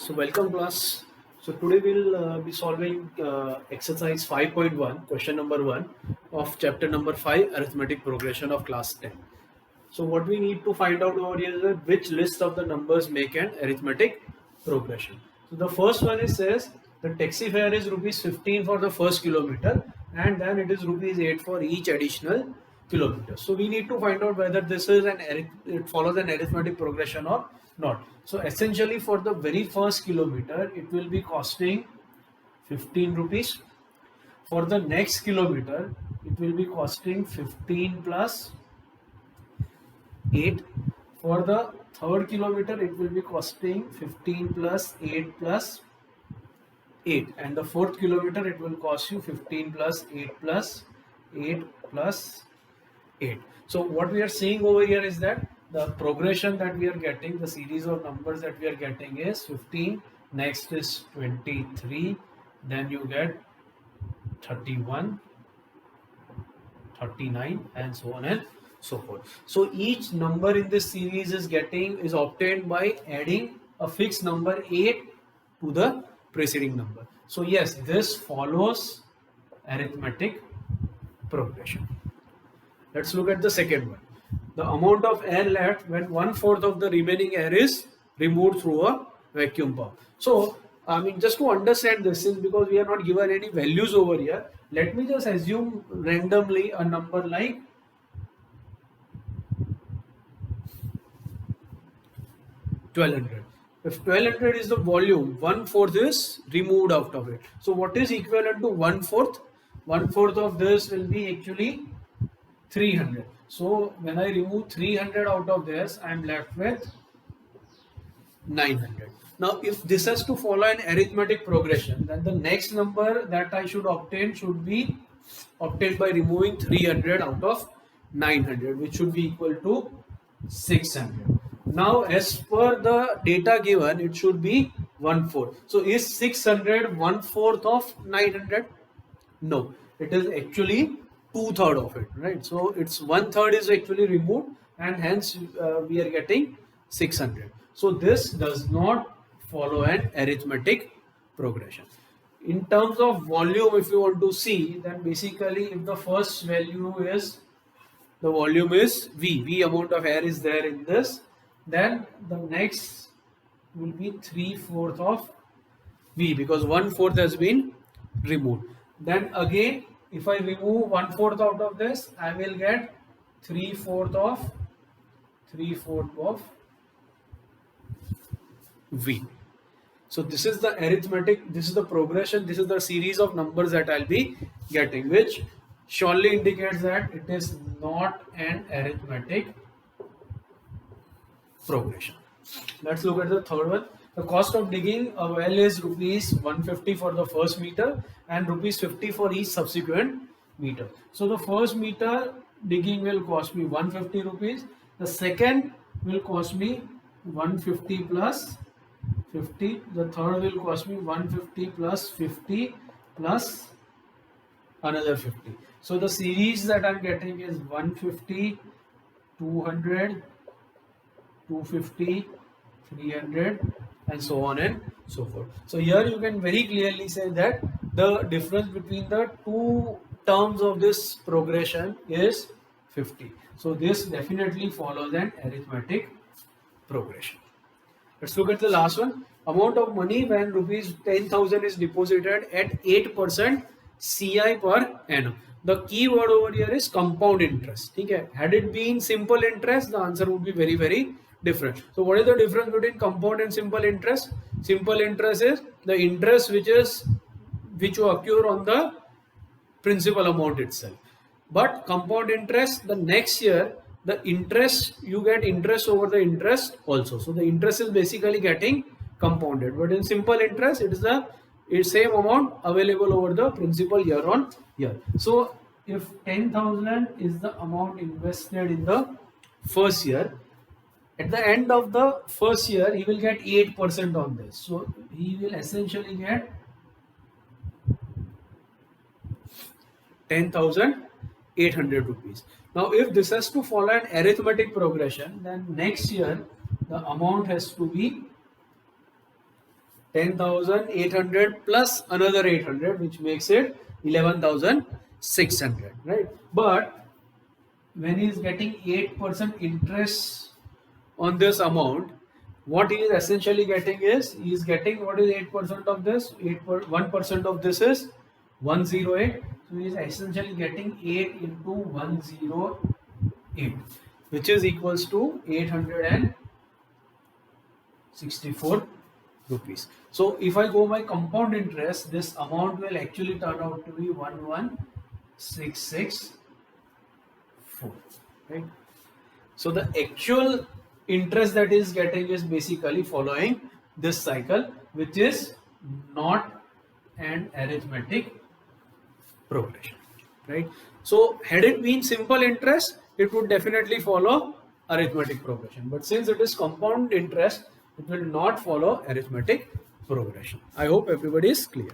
So welcome class. So today we'll be solving exercise 5.1, question number 1 of chapter number 5, arithmetic progression of class 10. So what we need to find out over here is that which list of the numbers make an arithmetic progression. So the first one is says the taxi fare is rupees 15 for the first kilometer and then it is rupees 8 for each additional kilometer. So we need to find out whether this is it follows an arithmetic progression or not. So essentially for the very first kilometer it will be costing 15 rupees. For the next kilometer it will be costing 15 plus 8. For the third kilometer it will be costing 15 plus 8 plus 8, and the fourth kilometer it will cost you 15 plus 8 plus 8 plus 8. So what we are seeing over here is that the progression that we are getting, the series of numbers that we are getting is 15, next is 23, then you get 31, 39 and so on and so forth. So each number in this series is obtained by adding a fixed number 8 to the preceding number. So yes, this follows arithmetic progression. Let's look at the second one. The amount of air left when 1/4 of the remaining air is removed through a vacuum pump. So I mean, just to understand this, is because we are not given any values over here, let me just assume randomly a number like 1200. If 1200 is the volume, 1/4 is removed out of it. So what is equivalent to 1/4? 1/4 of this will be actually 300. So when I remove 300 out of this, I am left with 900. Now if this has to follow an arithmetic progression, then the next number that I should obtain should be obtained by removing 300 out of 900, which should be equal to 600. Now as per the data given, it should be 1/4. So is 600 1/4 of 900? No, it is actually 2/3 of it, right? So it's 1/3 is actually removed, and hence we are getting 600. So this does not follow an arithmetic progression. In terms of volume, if you want to see, then basically if the first value is the volume is V amount of air is there in this, then the next will be 3/4 of V, because 1/4 has been removed. Then again, if I remove 1/4 out of this, I will get 3/4 of V. So this is the arithmetic, this is the progression, this is the series of numbers that I'll be getting, which surely indicates that it is not an arithmetic progression. Let's look at the third one. The cost of digging a well is rupees 150 for the first meter and rupees 50 for each subsequent meter. So the first meter digging will cost me 150 rupees. The second will cost me 150 plus 50. The third will cost me 150 plus 50 plus another 50. So the series that I'm getting is 150, 200, 250, 300 and so on and so forth. So here you can very clearly say that the difference between the two terms of this progression is 50. So this definitely follows an arithmetic progression. Let's look at the last one. Amount of money when rupees 10,000 is deposited at 8% CI per annum. The key word over here is compound interest. Okay? Had it been simple interest, the answer would be very, very different. So what is the difference between compound and simple interest? Simple interest is the interest which will occur on the principal amount itself. But compound interest, the next year, the interest, you get interest over the interest also. So the interest is basically getting compounded. But in simple interest, it is the same amount available over the principal year on year. So if 10,000 is the amount invested in the first year, at the end of the first year, he will get 8% on this. So he will essentially get 10,800 rupees. Now, if this has to follow an arithmetic progression, then next year the amount has to be 10,800 plus another 800, which makes it 11,600, right? But when he is getting 8% interest on this amount, what he is essentially getting is, he is getting, what is 8% of this? 1% of this is 108. So he is essentially getting 8 into 108, which is equals to 864 rupees. So if I go by compound interest, this amount will actually turn out to be 11,664, right? So the actual interest that is getting is basically following this cycle, which is not an arithmetic progression, right? So had it been simple interest, it would definitely follow arithmetic progression. But since it is compound interest, it will not follow arithmetic progression. I hope everybody is clear.